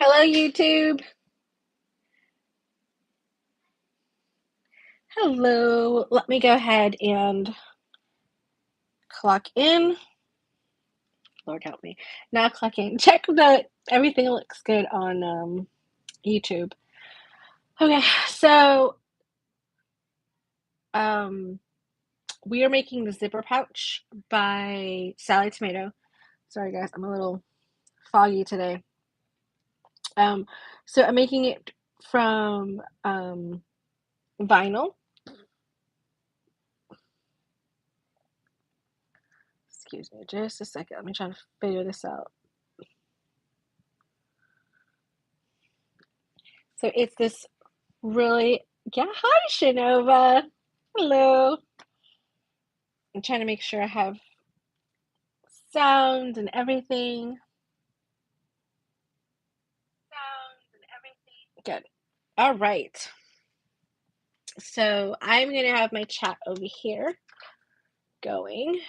Hello, YouTube. Hello. Let me go ahead and clock in. Lord help me. Now clock in. Check that everything looks good on YouTube. Okay, so um, we are making the zipper pouch by Sallie Tomato. Sorry, guys, I'm a little foggy today. Um, so I'm making it from vinyl. Excuse me, just a second. Let me try to figure this out. So it's this really, yeah, hi, Shanova. Hello. I'm trying to make sure I have sound and everything. Good. All right. So I'm going to have my chat over here going,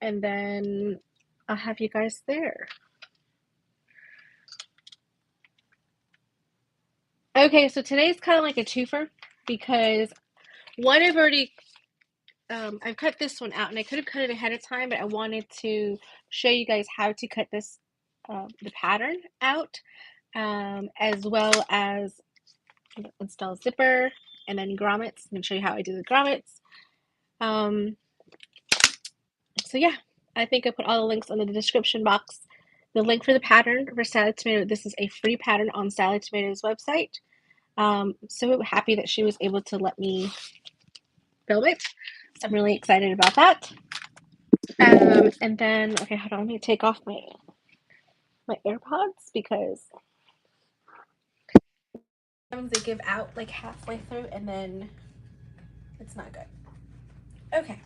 and then I'll have you guys there. Okay, so today's kind of like a twofer because one I've cut this one out, and I could have cut it ahead of time, but I wanted to show you guys how to cut this, the pattern out, as well as install zipper and then grommets. I'm going to show you how I do the grommets. So yeah, I think I put all the links on the description box. The link for the pattern for Sallie Tomato. This is a free pattern on Sallie Tomato's website. So happy that she was able to let me film it. So I'm really excited about that. And then, okay, hold on, let me take off my AirPods because sometimes they give out like halfway through and then it's not good. Okay.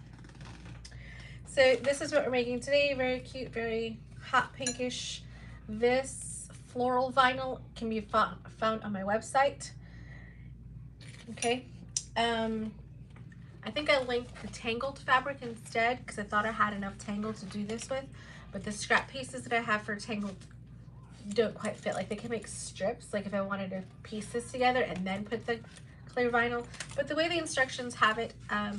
So this is what we're making today. Very cute, very hot pinkish. This floral vinyl can be found on my website. Okay. I think I linked the tangled fabric instead because I thought I had enough tangled to do this with, but the scrap pieces that I have for tangled don't quite fit. Like they can make strips, like if I wanted to piece this together and then put the clear vinyl, but the way the instructions have it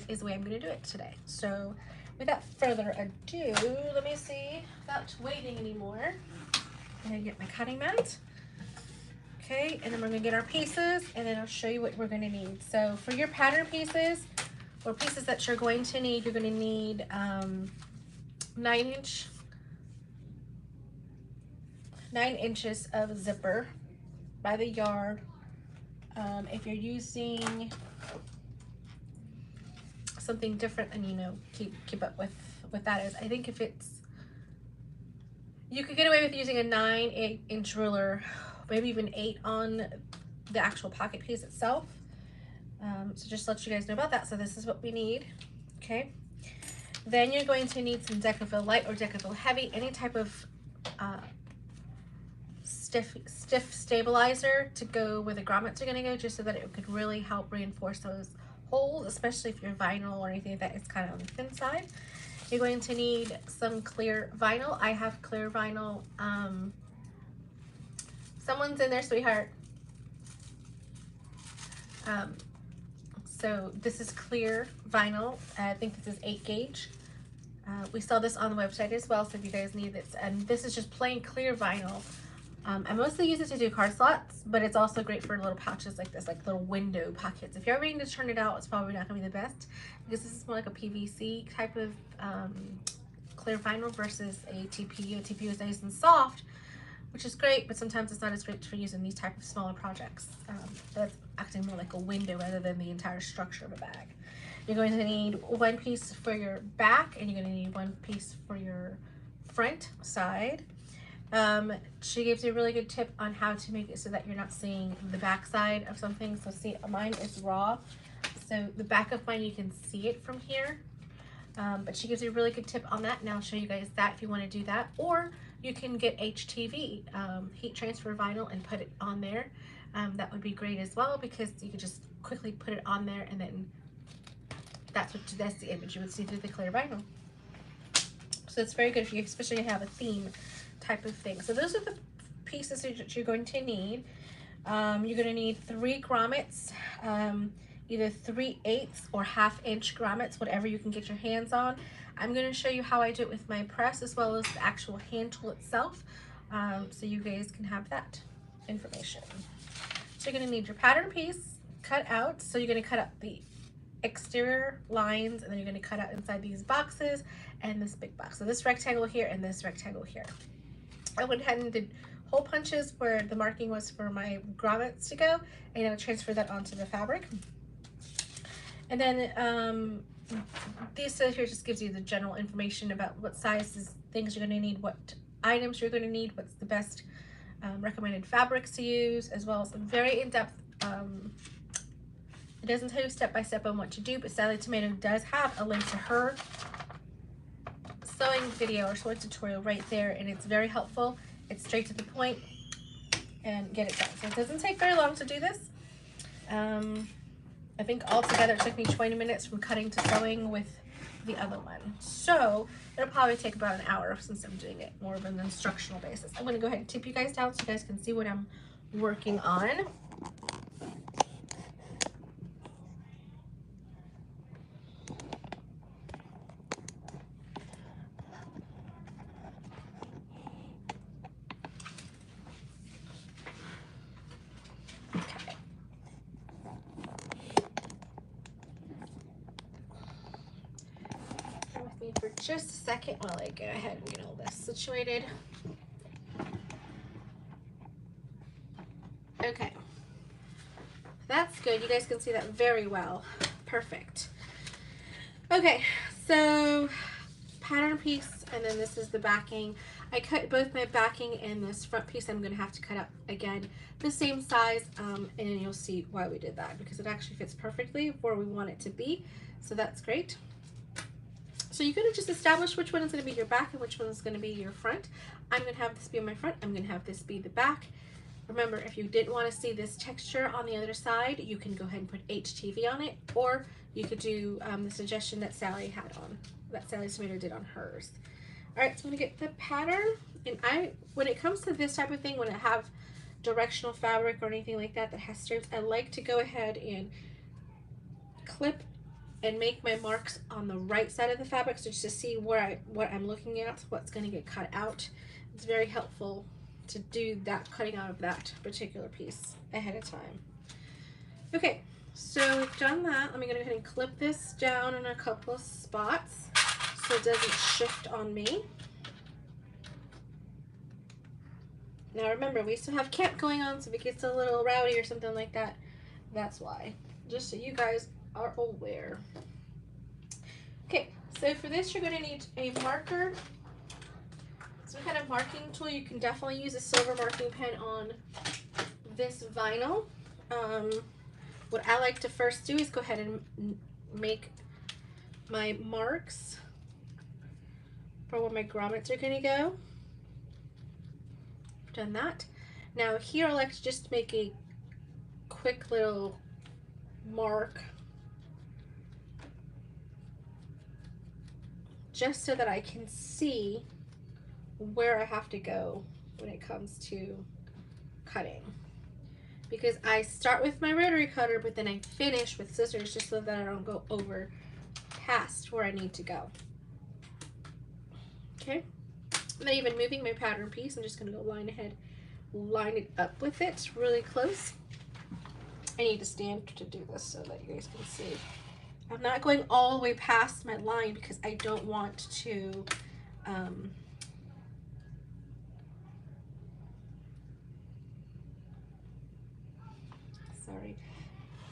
is the way I'm going to do it today. So without further ado, let me see, without waiting anymore, I'm going to get my cutting mat. Okay, and then we're going to get our pieces, and then I'll show you what we're going to need. So for your pattern pieces, or pieces that you're going to need, you're going to need 9 inches of zipper by the yard. If you're using something different, and you know, keep up with what that is. I think if it's, you could get away with using a 9-inch ruler, maybe even 8 on the actual pocket piece itself. So just to let you guys know about that. So this is what we need. Okay. Then you're going to need some Decafil Light or Decafil Heavy, any type of stiff stabilizer to go where the grommets are going to go, just so that it could really help reinforce those holes, especially if you're vinyl or anything that is kind of on the thin side. You're going to need some clear vinyl. I have clear vinyl. Someone's in there, sweetheart. So this is clear vinyl. I think this is 8 gauge. We sell this on the website as well, so if you guys need this. And this is just plain clear vinyl. I mostly use it to do card slots, but it's also great for little pouches like this, like little window pockets. If you're ever needing to turn it out, it's probably not going to be the best because this is more like a PVC type of clear vinyl versus a TPU. A TPU is nice and soft, which is great, but sometimes it's not as great for using these type of smaller projects. That's acting more like a window rather than the entire structure of a bag. You're going to need 1 piece for your back, and you're going to need 1 piece for your front side. She gives you a really good tip on how to make it so that you're not seeing the back side of something. So see, mine is raw, so the back of mine, you can see it from here. But she gives you a really good tip on that, and I'll show you guys that if you want to do that. Or you can get HTV, heat transfer vinyl, and put it on there. That would be great as well, because you could just quickly put it on there, and then that's the image you would see through the clear vinyl. So it's very good if you, especially have a theme type of thing. So those are the pieces that you're going to need. You're going to need 3 grommets, either 3/8 or 1/2 inch grommets, whatever you can get your hands on. I'm going to show you how I do it with my press as well as the actual hand tool itself, so you guys can have that information. So you're going to need your pattern piece cut out. So you're going to cut out the exterior lines, and then you're going to cut out inside these boxes and this big box. So this rectangle here and this rectangle here. I went ahead and did hole punches where the marking was for my grommets to go, and I'll transfer that onto the fabric. And then this here just gives you the general information about what sizes things you're going to need, what items you're going to need, what's the best recommended fabrics to use, as well as a very in-depth, it doesn't tell you step by step on what to do, but Sallie Tomato does have a link to her sewing video or sewing tutorial right there, and it's very helpful. It's straight to the point and get it done. So it doesn't take very long to do this. I think altogether it took me 20 minutes from cutting to sewing with the other one. So it'll probably take about an hour since I'm doing it more of an instructional basis. I'm going to go ahead and tip you guys down so you guys can see what I'm working on. For just a second while I go ahead and get all this situated. Okay, that's good. You guys can see that very well. Perfect. Okay, so pattern piece, and then this is the backing. I cut both my backing and this front piece. I'm going to have to cut up again the same size, and then you'll see why we did that, because it actually fits perfectly where we want it to be. So that's great. So you're going to just establish which one is going to be your back and which one is going to be your front. I'm going to have this be my front. I'm going to have this be the back. Remember, if you didn't want to see this texture on the other side, you can go ahead and put HTV on it, or you could do the suggestion that Sallie had on, that Sallie Tomato did on hers. All right, so I'm going to get the pattern. And when it comes to this type of thing, when I have directional fabric or anything like that that has stripes, I like to go ahead and clip and make my marks on the right side of the fabric, so just to see what I'm looking at, what's going to get cut out. It's very helpful to do that cutting out of that particular piece ahead of time. Okay, so we've done that. Let me go ahead and clip this down in a couple of spots so it doesn't shift on me. Now remember, we still have camp going on, so if it gets a little rowdy or something like that, that's why. Just so you guys are aware. Okay, so for this you're going to need a marker, some kind of marking tool. You can definitely use a silver marking pen on this vinyl. What I like to first do is go ahead and make my marks for where my grommets are going to go. I've done that. Now here I like to just make a quick little mark just so that I can see where I have to go when it comes to cutting, because I start with my rotary cutter but then I finish with scissors just so that I don't go over past where I need to go. Okay, I'm not even moving my pattern piece. I'm just going to go line ahead, line it up with it really close. I need to stand to do this so that you guys can see. I'm not going all the way past my line because I don't want to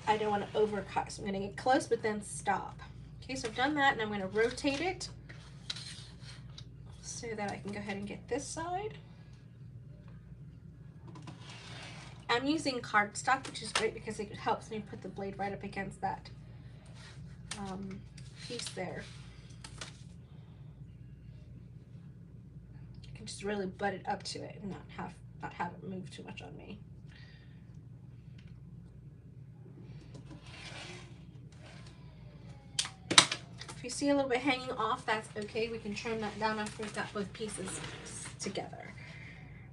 I don't want to overcut, so I'm going to get close but then stop. Okay, so I've done that, and I'm going to rotate it so that I can go ahead and get this side. I'm using cardstock, which is great because it helps me put the blade right up against that piece there. I can just really butt it up to it and not have it move too much on me. If you see a little bit hanging off, that's okay. We can trim that down after we've got both pieces together.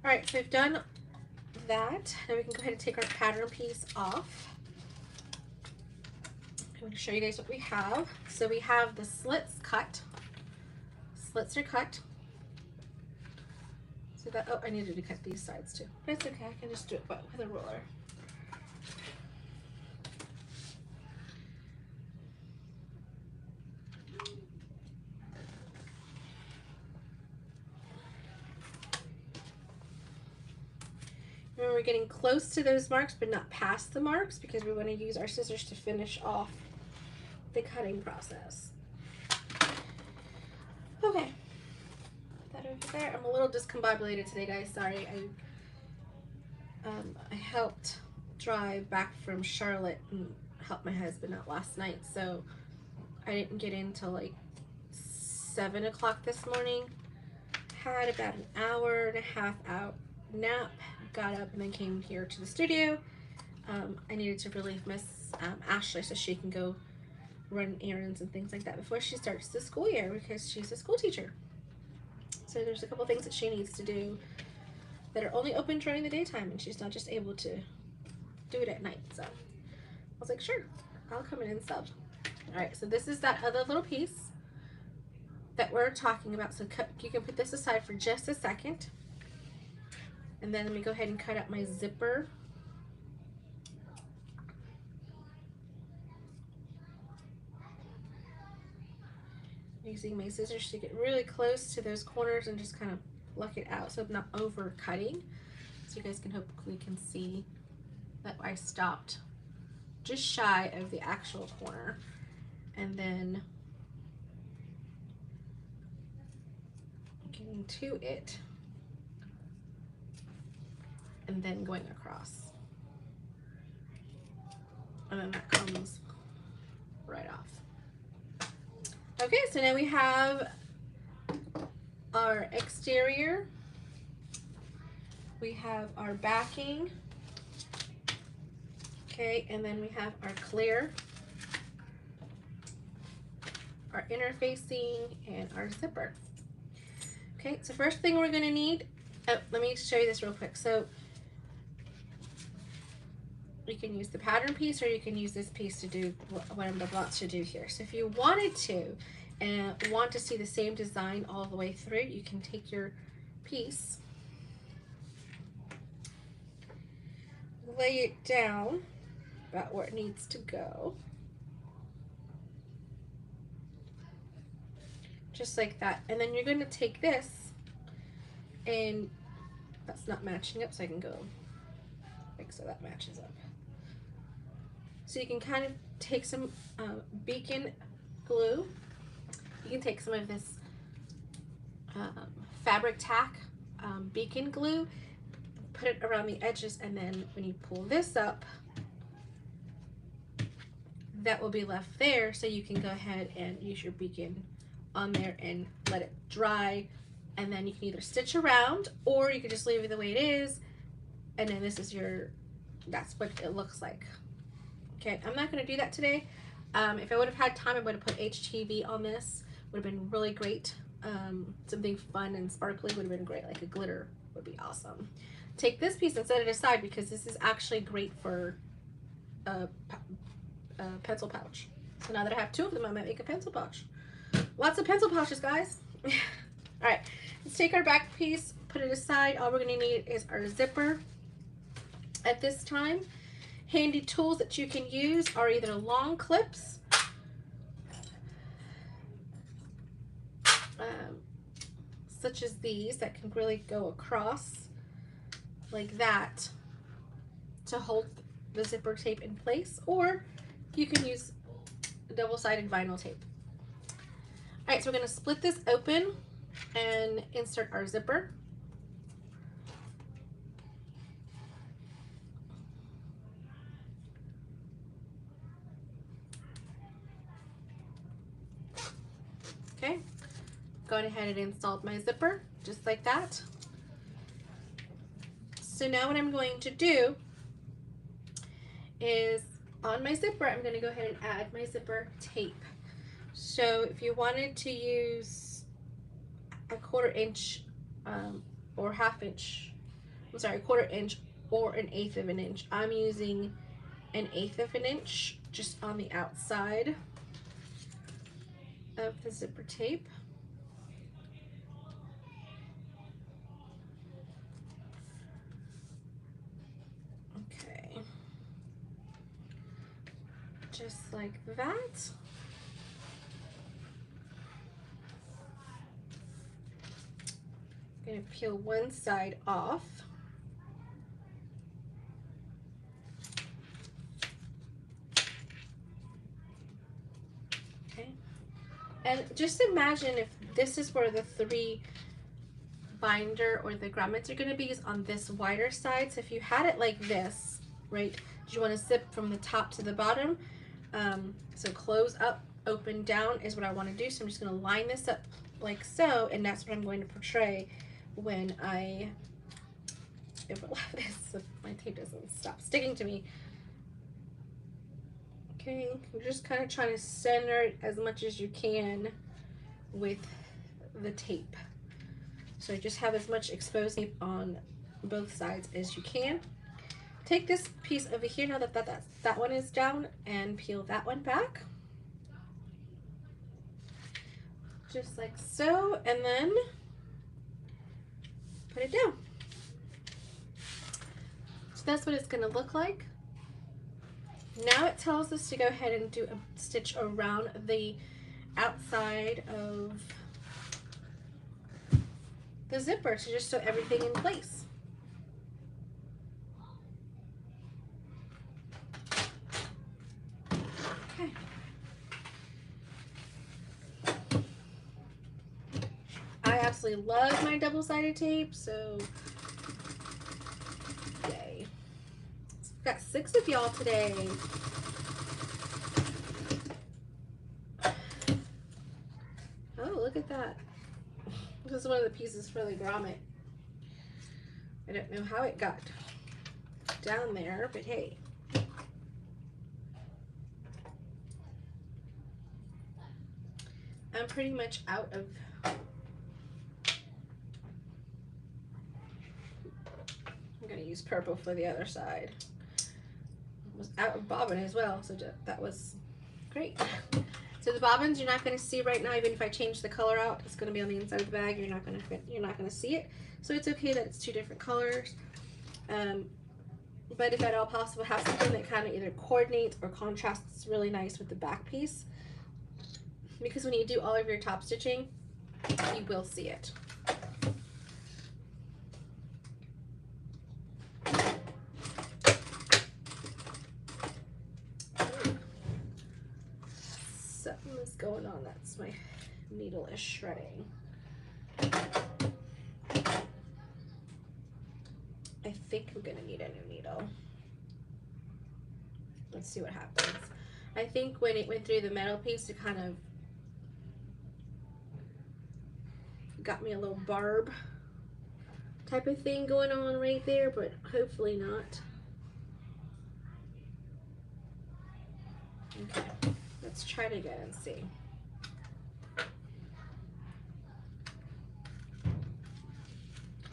All right, so we've done that. Now we can go ahead and take our pattern piece off. I'm going to show you guys what we have. So we have the slits cut. Slits are cut. So that, oh, I needed to cut these sides too. But it's okay, I can just do it with a ruler. Remember, we're getting close to those marks, but not past the marks, because we want to use our scissors to finish off the cutting process. Okay, put that over there. I'm a little discombobulated today, guys. Sorry, I helped drive back from Charlotte and helped my husband out last night, so I didn't get in till like 7 o'clock this morning. Had about an hour and a half out nap, got up and then came here to the studio. I needed to relieve Miss Ashley so she can go run errands and things like that before she starts the school year, because she's a school teacher. So there's a couple things that she needs to do that are only open during the daytime, and she's not just able to do it at night. So I was like, sure, I'll come in and sub. All right, so this is that other little piece that we're talking about. So you can put this aside for just a second. And then let me go ahead and cut out my zipper. Using my scissors to get really close to those corners and just kind of pluck it out so I'm not over cutting. So you guys can hopefully see that I stopped just shy of the actual corner. And then getting to it and then going across. And then that comes right off. Okay, so now we have our exterior, we have our backing, okay, and then we have our clear, our interfacing, and our zipper. Okay, so first thing we're gonna need, let me show you this real quick. So you can use the pattern piece, or you can use this piece to do what I'm about to do here. So if you wanted to and want to see the same design all the way through, you can take your piece, lay it down about where it needs to go, just like that. And then you're going to take this, and that's not matching up, so I can go like so that matches up. So you can kind of take some beacon glue. You can take some of this fabric tack beacon glue, put it around the edges, and then when you pull this up, that will be left there, so you can go ahead and use your beacon on there and let it dry. And then you can either stitch around, or you can just leave it the way it is, and then this is your, that's what it looks like. Okay, I'm not going to do that today. If I would have had time, I would have put HTV on this. Would have been really great. Something fun and sparkly would have been great, like a glitter would be awesome. Take this piece and set it aside, because this is actually great for a pencil pouch. So now that I have two of them, I might make a pencil pouch. Lots of pencil pouches, guys. All right, let's take our back piece, put it aside. All we're going to need is our zipper at this time. Handy tools that you can use are either long clips, such as these that can really go across like that to hold the zipper tape in place, or you can use double-sided vinyl tape. All right, so we're going to split this open and insert our zipper. Okay, gone ahead and installed my zipper just like that. So now what I'm going to do is on my zipper, I'm going to go ahead and add my zipper tape. So if you wanted to use a 1/4 inch or 1/2 inch, I'm sorry, 1/4 inch or 1/8 of an inch. I'm using 1/8 of an inch just on the outside of the zipper tape. Okay, just like that. I'm going to peel one side off. Okay, and just imagine if this is where the 3 binder or the grommets are going to be, is on this wider side. So if you had it like this, right, you want to zip from the top to the bottom. So close up, open down is what I want to do. So I'm just going to line this up like so, and that's what I'm going to portray when I overlap this, so my tape doesn't stop sticking to me. Okay, we're just kind of trying to center it as much as you can with the tape. So just have as much exposed tape on both sides as you can. Take this piece over here, now that that one is down, and peel that one back. Just like so, and then put it down. So that's what it's going to look like. Now it tells us to go ahead and do a stitch around the outside of the zipper to just sew everything in place. Okay. I absolutely love my double-sided tape, so yay. So we've got 6 of y'all today. Oh, look at that. This is one of the pieces for the grommet. I don't know how it got down there, but hey. I'm pretty much out of I'm going to use purple for the other side. I was out of bobbin as well, so that was great. So the bobbins you're not going to see right now. Even if I change the color out, it's going to be on the inside of the bag. You're not going to see it. So it's okay that it's 2 different colors. But if at all possible, have something that kind of either coordinates or contrasts really nice with the back piece. Because when you do all of your top stitching, you will see it. Something is going on. That's my needle is shredding. I think I'm gonna need a new needle. Let's see what happens. I think when it went through the metal piece, it kind of got me a little barb type of thing going on right there, but hopefully not. Okay, let's try it again and see.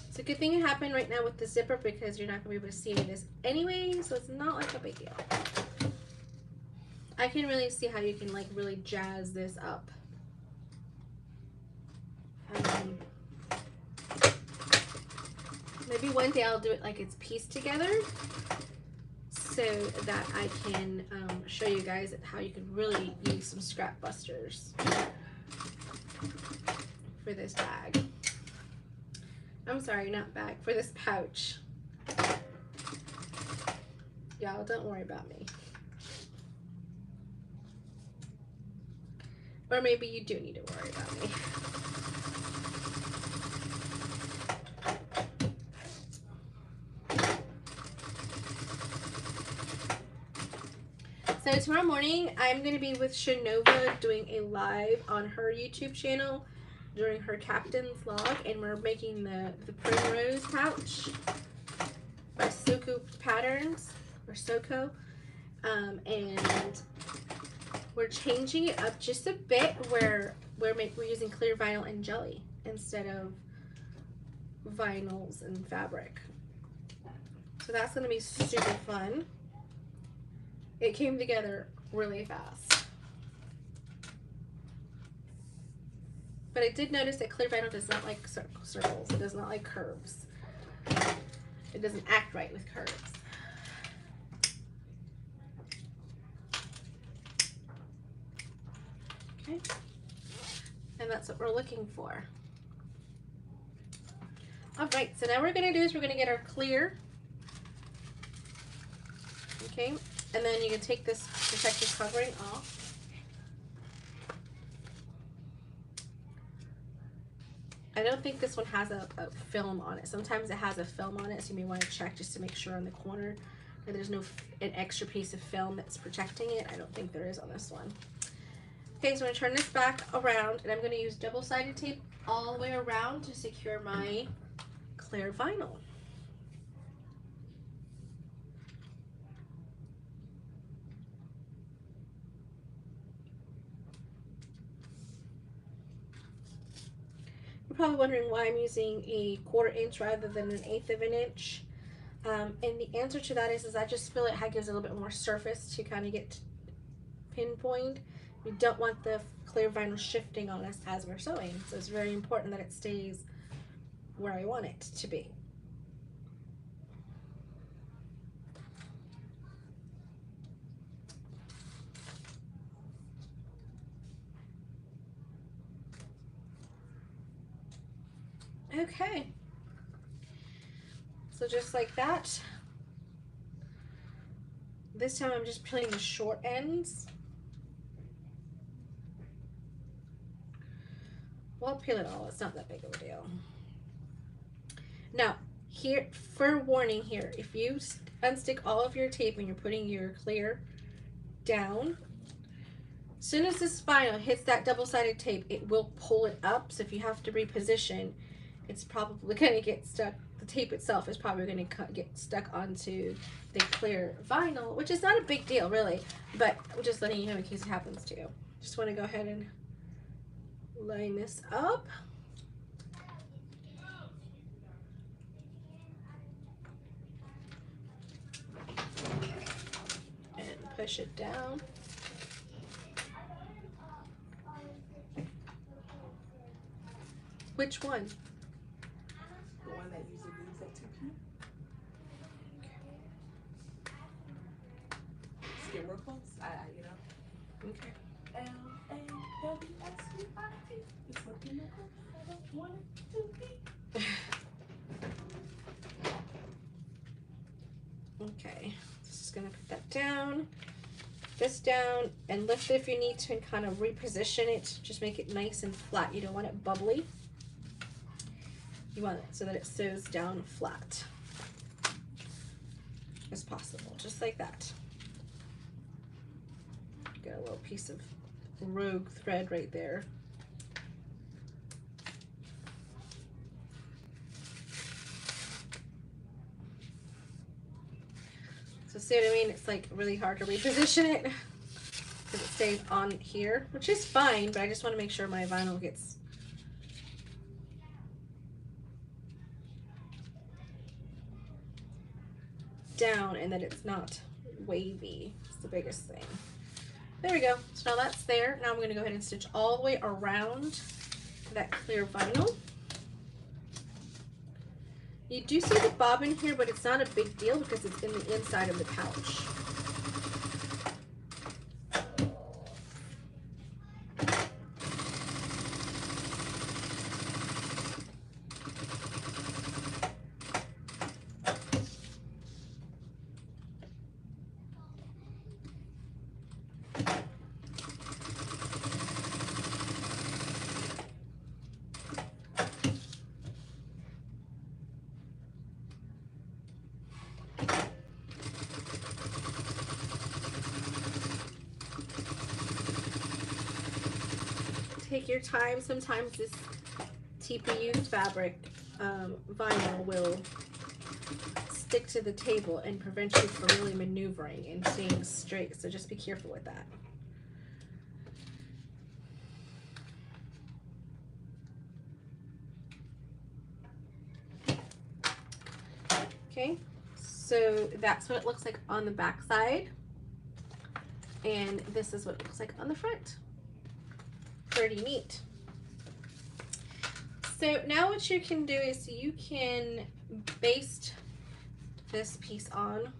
It's a good thing it happened right now with the zipper because you're not going to be able to see any of this anyway, so it's not like a big deal. I can really see how you can like really jazz this up. Maybe one day I'll do it like it's pieced together so that I can show you guys how you can really use some scrap busters for this bag. I'm sorry, not bag, for this pouch. Y'all, don't worry about me. Or maybe you do need to worry about me. So tomorrow morning, I'm going to be with Shanova doing a live on her YouTube channel during her captain's log, and we're making the primrose pouch by Soko Patterns, or Soko, and we're changing it up just a bit where we're using clear vinyl and jelly instead of vinyls and fabric. So that's going to be super fun. It came together really fast. But I did notice that clear vinyl does not like circles. It does not like curves. It doesn't act right with curves. Okay. And that's what we're looking for. All right, so now what we're gonna do is we're gonna get our clear. Okay, and then you can take this protective covering off. I don't think this one has a film on it. Sometimes it has a film on it, so you may want to check just to make sure on the corner that there's no an extra piece of film that's protecting it. I don't think there is on this one. Okay, so I'm going to turn this back around, and I'm going to use double-sided tape all the way around to secure my clear vinyl. You're probably wondering why I'm using a 1/4 inch rather than an 1/8 of an inch. And the answer to that is I just feel it gives a little bit more surface to kind of get pinpoint. We don't want the clear vinyl shifting on us as we're sewing, so it's very important that it stays where I want it to be. Okay, so just like that. This time I'm just peeling the short ends. Well, I'll peel it all, it's not that big of a deal. Now, here, for warning here, if you unstick all of your tape and you're putting your clear down, as soon as this vinyl hits that double-sided tape, it will pull it up, so if you have to reposition, it's probably going to get stuck. The tape itself is probably going to get stuck onto the clear vinyl, which is not a big deal, really, but I'm just letting you know in case it happens to you. Just want to go ahead and line this up. And push it down. Which one? The one that usually leaves at 2 p.m. Just get real close. You know. Okay. L-A-W-S-U-I-T. It's looking like I don't want it to be. Okay, just gonna put that down, this down, and lift it if you need to and kind of reposition it. Just make it nice and flat. You don't want it bubbly. You want it so that it sews down flat as possible, just like that. Got a little piece of rogue thread right there. So see what I mean? It's like really hard to reposition it because it stays on here, which is fine, but I just want to make sure my vinyl gets down and that it's not wavy. It's the biggest thing. There we go. So now that's there. Now I'm going to go ahead and stitch all the way around that clear vinyl. You do see the bobbin here, but it's not a big deal because it's in the inside of the pouch. Take your time. Sometimes this TPU fabric vinyl will stick to the table and prevent you from really maneuvering and staying straight, so just be careful with that. Okay, So that's what it looks like on the back side. And this is what it looks like on the front. Pretty neat. So now what you can do is you can baste this piece on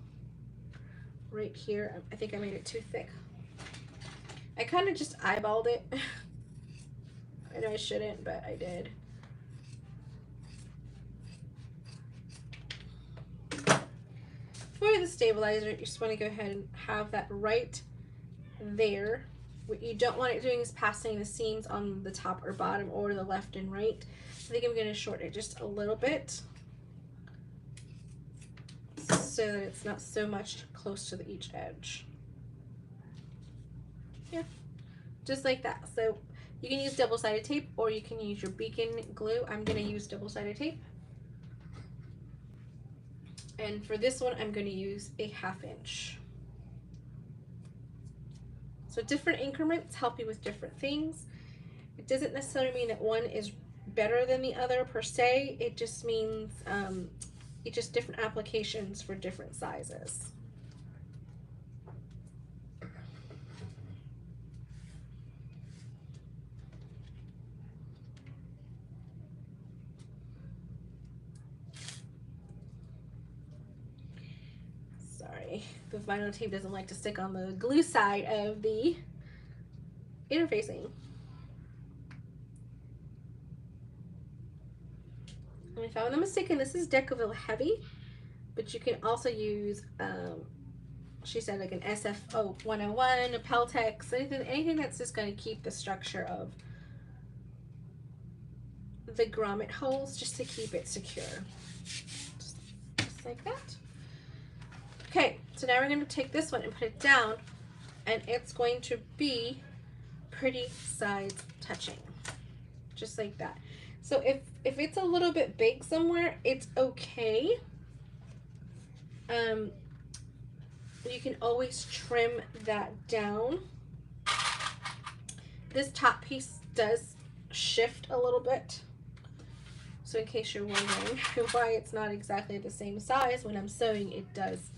right here. I think I made it too thick. I kind of just eyeballed it. I know I shouldn't, but I did. For the stabilizer, you just want to go ahead and have that right there. What you don't want it doing is passing the seams on the top or bottom or the left and right. I think I'm going to shorten it just a little bit so that it's not so much close to each edge. Yeah, just like that. So you can use double-sided tape or you can use your beacon glue. I'm going to use double-sided tape. And for this one, I'm going to use a 1/2 inch. So different increments help you with different things. It doesn't necessarily mean that one is better than the other per se. It just means it's just different applications for different sizes. Sorry, the vinyl tape doesn't like to stick on the glue side of the interfacing. And if I'm not mistaken, this is Decovil Heavy, but you can also use, she said, like an SFO 101, a Peltex, anything that's just going to keep the structure of the grommet holes, just to keep it secure. Just like that. Okay, so now we're going to take this one and put it down, and it's going to be pretty sides touching, just like that. So if it's a little bit big somewhere, it's okay. You can always trim that down. This top piece does shift a little bit. So in case you're wondering why it's not exactly the same size, when I'm sewing, it does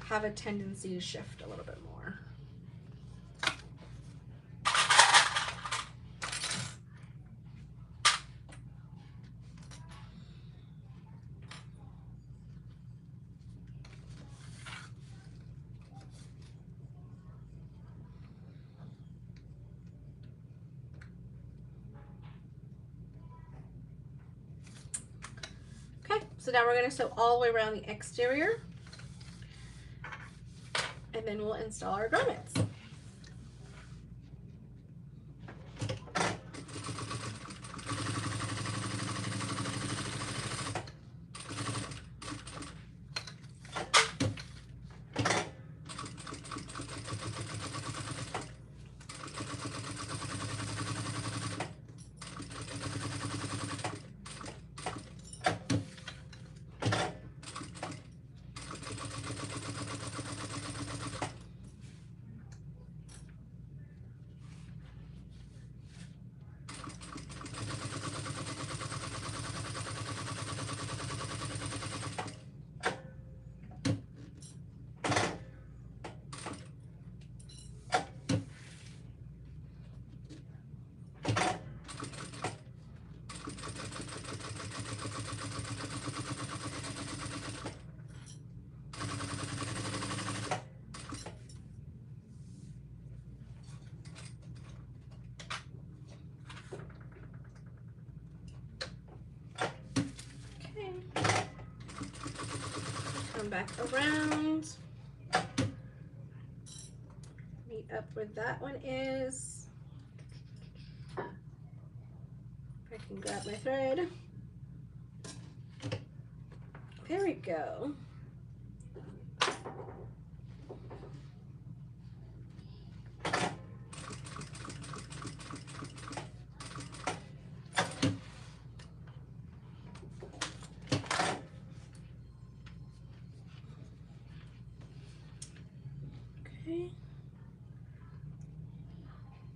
have a tendency to shift a little bit more. Okay, so now we're going to sew all the way around the exterior, and then we'll install our grommets. Come back around, meet up where that one is. I can grab my thread. There we go.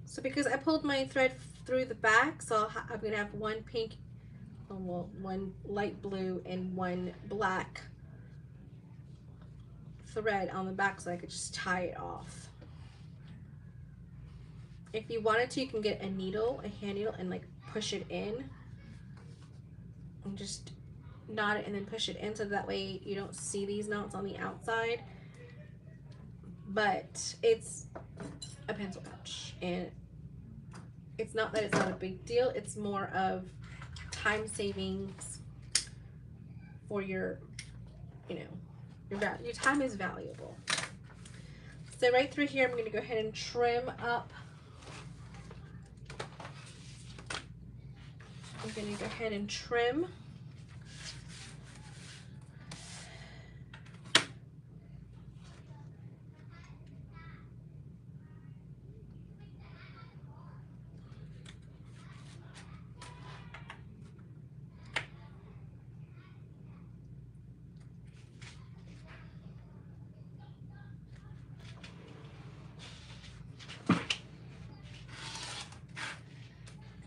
So because I pulled my thread through the back, so I'm going to have one pink, well, one light blue and one black thread on the back so I could just tie it off. If you wanted to, you can get a needle, a hand needle, and like push it in and just knot it and then push it in so that way you don't see these knots on the outside. But it's a pencil pouch, and it's not that it's not a big deal, it's more of time savings for your, you know, your time is valuable. So right through here, I'm going to go ahead and trim up. I'm going to go ahead and trim.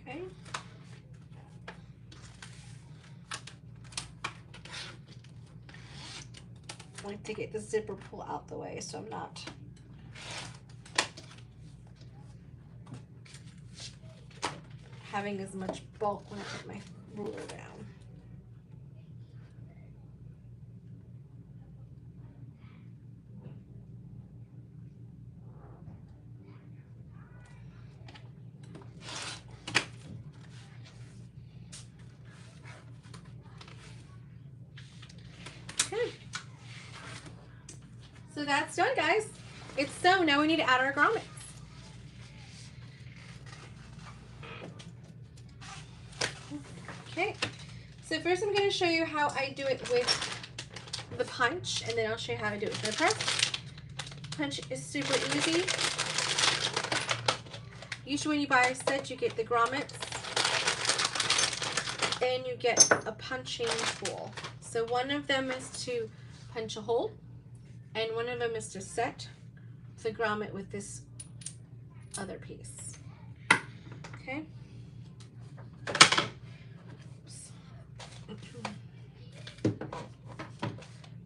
Okay. I like to get the zipper pull out the way so I'm not having as much bulk when I put my ruler down. Okay. So that's done, guys. It's sewn. Now we need to add our grommets. Okay. So first I'm going to show you how I do it with the punch, and then I'll show you how I do it with the press. Punch is super easy. Usually when you buy a set, you get the grommets and you get a punching tool. So one of them is to punch a hole, and one of them is to set the grommet with this other piece. Okay. Oops. I'm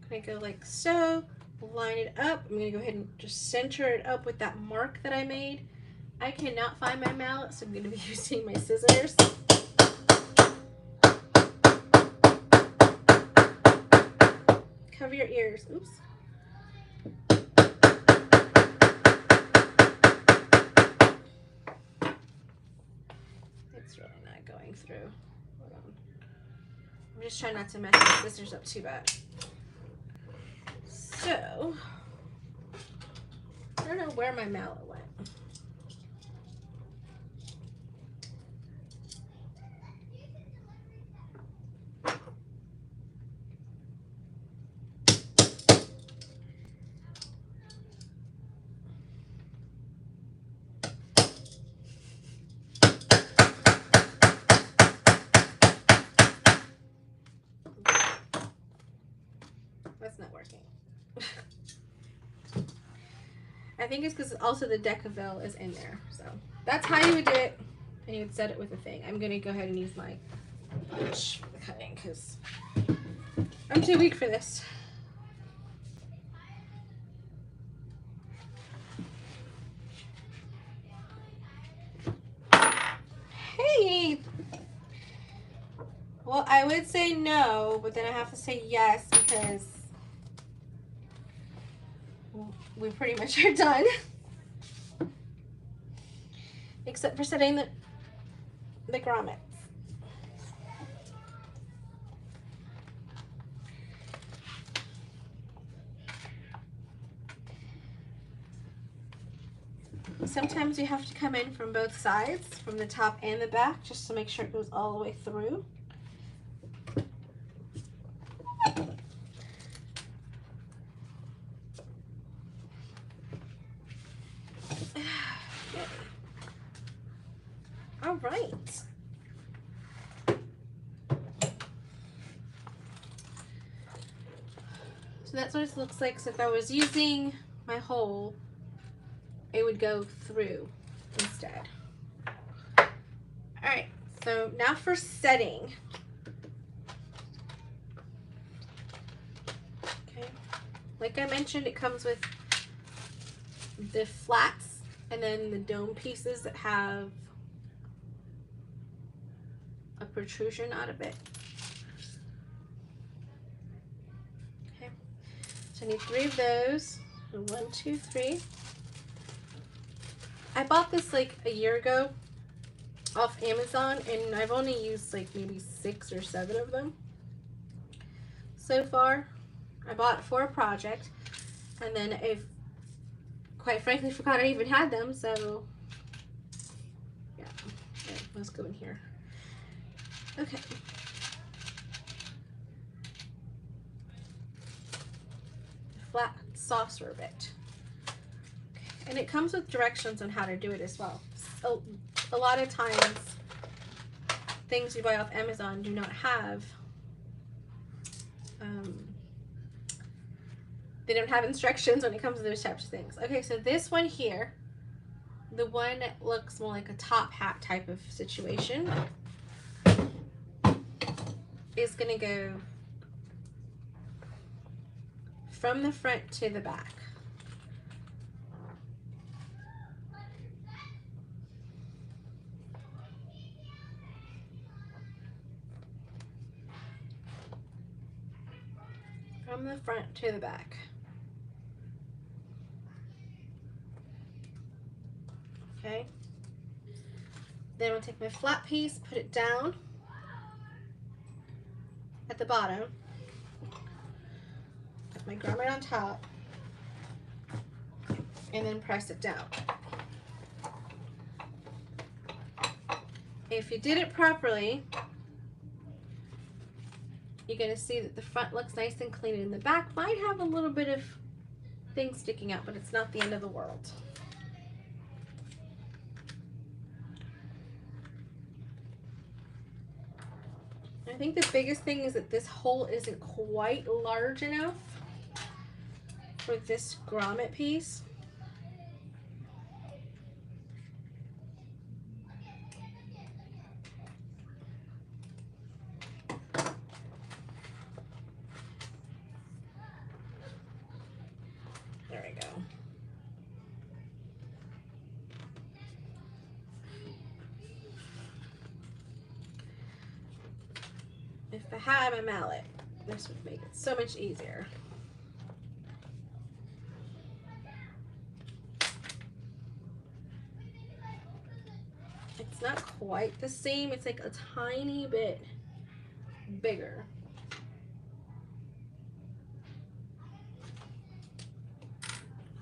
gonna go like so, line it up. I'm gonna go ahead and just center it up with that mark that I made. I cannot find my mallet, so I'm gonna be using my scissors. Cover your ears. Oops. It's really not going through. Hold on. I'm just trying not to mess the scissors up too bad. So, I don't know where my mallet went. That's not working. I think it's because also the Decaville is in there. So that's how you would do it. And you would set it with a thing. I'm going to go ahead and use my punch for the cutting because I'm too weak for this. Hey! Well, I would say no, but then I have to say yes because we pretty much are done. Except for setting the grommets. Sometimes you have to come in from both sides, from the top and the back, just to make sure it goes all the way through. All right. So that's what it looks like. So if I was using my hole, it would go through instead. All right, so now for setting. Okay, Like I mentioned, it comes with the flats and then the dome pieces that have a protrusion out of it. Okay, so I need 3 of those. 1, 2, 3. I bought this like a year ago off Amazon, and I've only used like maybe 6 or 7 of them so far. I bought it for a project, and then I quite frankly forgot I even had them, so yeah, let's go in here. Okay. Flat saucer bit. Okay. And it comes with directions on how to do it as well. So a lot of times things you buy off Amazon do not have they don't have instructions when it comes to those types of things. Okay, so this one here, the one that looks more like a top hat type of situation, is gonna go from the front to the back. From the front to the back. Okay. Then I'll take my flat piece, put it down at the bottom, put my grommet on top, and then press it down. If you did it properly, you're going to see that the front looks nice and clean, and the back might have a little bit of things sticking out, but it's not the end of the world. I think the biggest thing is that this hole isn't quite large enough for this grommet piece. There we go. If I had a mallet, this would make it so much easier. It's not quite the same. It's like a tiny bit bigger.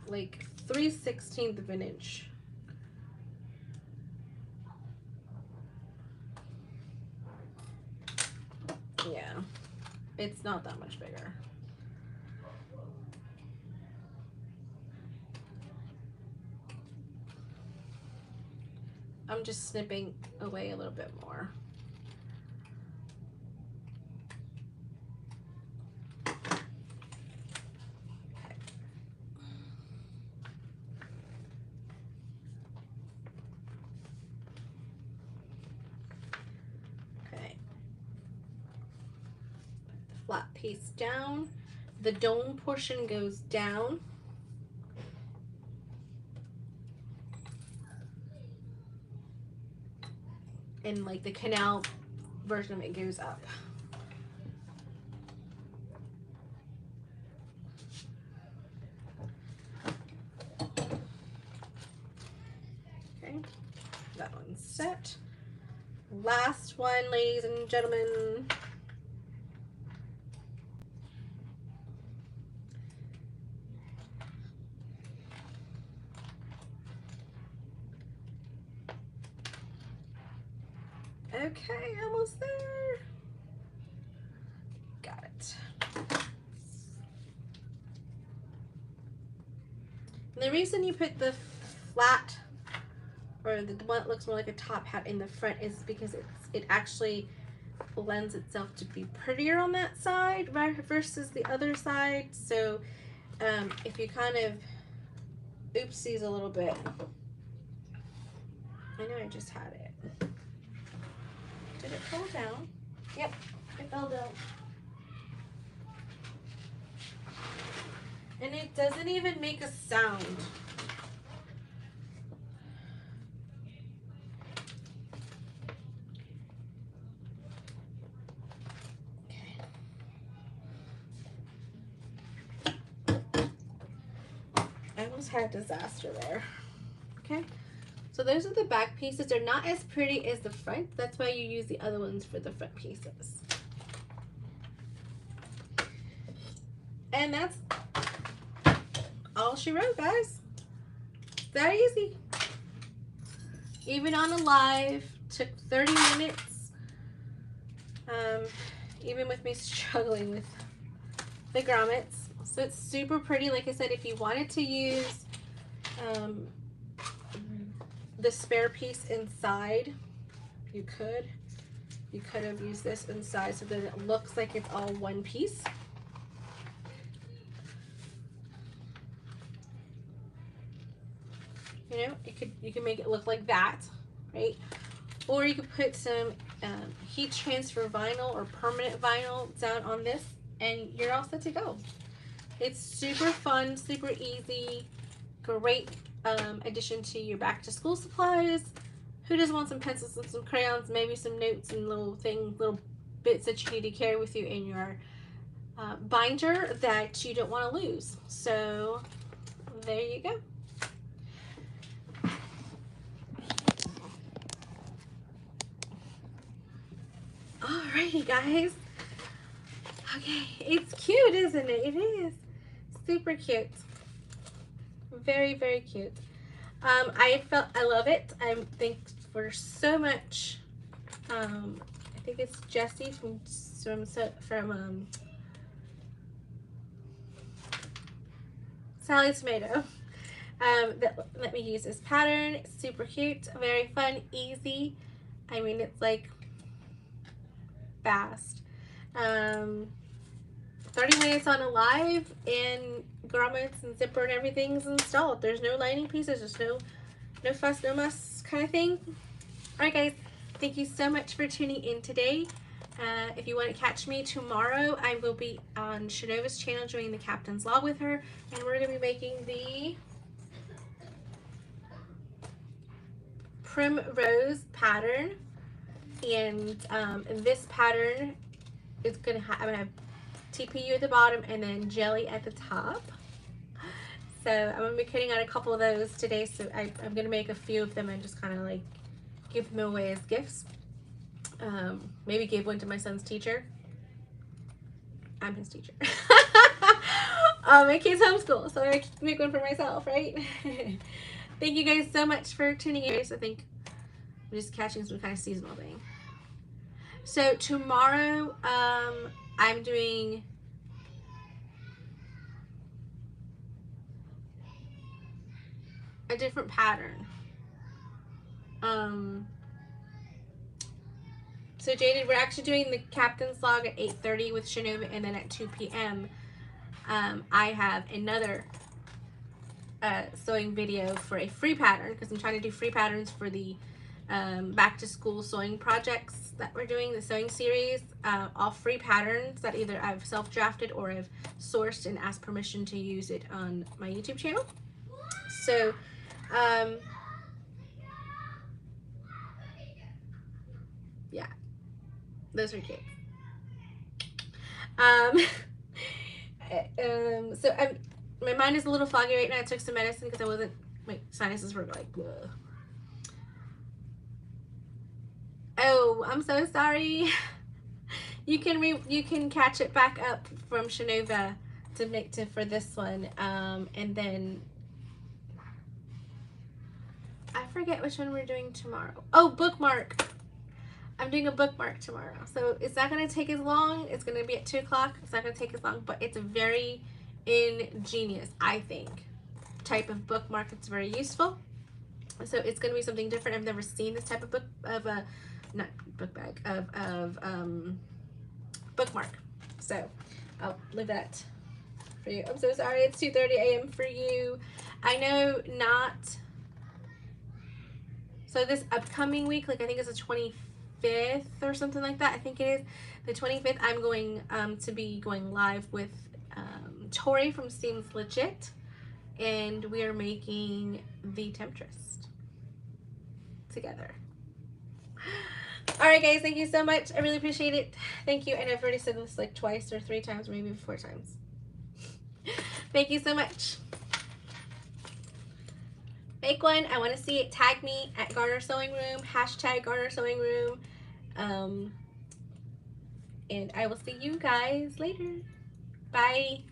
Like 3/16 of an inch. Yeah, it's not that much bigger. I'm just snipping away a little bit more. Okay. Put the flat piece down. The dome portion goes down. And like the canal version of it goes up. Okay, that one's set. Last one, ladies and gentlemen. Okay, almost there. Got it. And the reason you put the flat, or the one that looks more like a top hat in the front, is because it actually lends itself to be prettier on that side versus the other side. So if you kind of oopsies a little bit, I know I just had it. Did it fall down? Yep, it fell down. And it doesn't even make a sound. I almost had a disaster there. Okay, so those are the back pieces. They're not as pretty as the front. That's why you use the other ones for the front pieces. And that's all she wrote, guys. That easy. Even on a live, took 30 minutes. Even with me struggling with the grommets. So it's super pretty. Like I said, if you wanted to use the spare piece inside, you could. You could have used this inside so that it looks like it's all one piece. You know, you can make it look like that, right? Or you could put some heat transfer vinyl or permanent vinyl down on this, and you're all set to go. It's super fun, super easy, great addition to your back to school supplies. Who doesn't want some pencils and some crayons, maybe some notes and little things, little bits that you need to carry with you in your binder that you don't want to lose. So there you go. Alrighty, guys. Okay, it's cute, isn't it? It is super cute. Very, very cute. I love it. I think for so much. I think it's Jessie from Sallie Tomato. That let me use this pattern. It's super cute, very fun, easy. I mean, it's like fast. 30 minutes on a live, and grommets and zipper and everything's installed. There's no lining pieces, there's no fuss, no muss kind of thing. Alright guys, thank you so much for tuning in today. If you want to catch me tomorrow, I will be on Shanova's channel doing the Captain's Log with her, and we're going to be making the Primrose pattern. And this pattern is I'm gonna have TPU at the bottom and then jelly at the top. So I'm gonna be cutting out a couple of those today. So I'm gonna make a few of them and just kind of like give them away as gifts. Maybe give one to my son's teacher. I'm his teacher. My kids homeschool, so I make one for myself, right? Thank you guys so much for tuning in. I think I'm just catching some kind of seasonal thing. So tomorrow, I'm doing a different pattern. So Jaded, we're actually doing the Captain's Log at 8:30 with Shanova, and then at 2 p.m. I have another sewing video for a free pattern, because I'm trying to do free patterns for the back to school sewing projects that we're doing, the sewing series. All free patterns that either I've self-drafted or I've sourced and asked permission to use it on my YouTube channel. So yeah, those are cute. So my mind is a little foggy right now. I took some medicine because I wasn't, my sinuses were like, bleh. Oh, I'm so sorry. You can catch it back up from Shanova for this one, and then I forget which one we're doing tomorrow. Oh, bookmark. I'm doing a bookmark tomorrow, so it's not going to take as long. It's going to be at 2 o'clock. It's not going to take as long, but it's a very ingenious, I think, type of bookmark. It's very useful. So it's going to be something different. I've never seen this type of bookmark. So I'll leave that for you. I'm so sorry. It's 2:30 a.m. for you. I know not. So this upcoming week, like I think it's the 25th or something like that. I think it is the 25th. I'm going to be going live with Tori from Seems Legit, and we are making the Temptress together. Alright guys, thank you so much. I really appreciate it. Thank you. And I've already said this like twice or 3 times or maybe 4 times. Thank you so much. Make one. I want to see it. Tag me at Garner Sewing Room. Hashtag Garner Sewing Room. And I will see you guys later. Bye.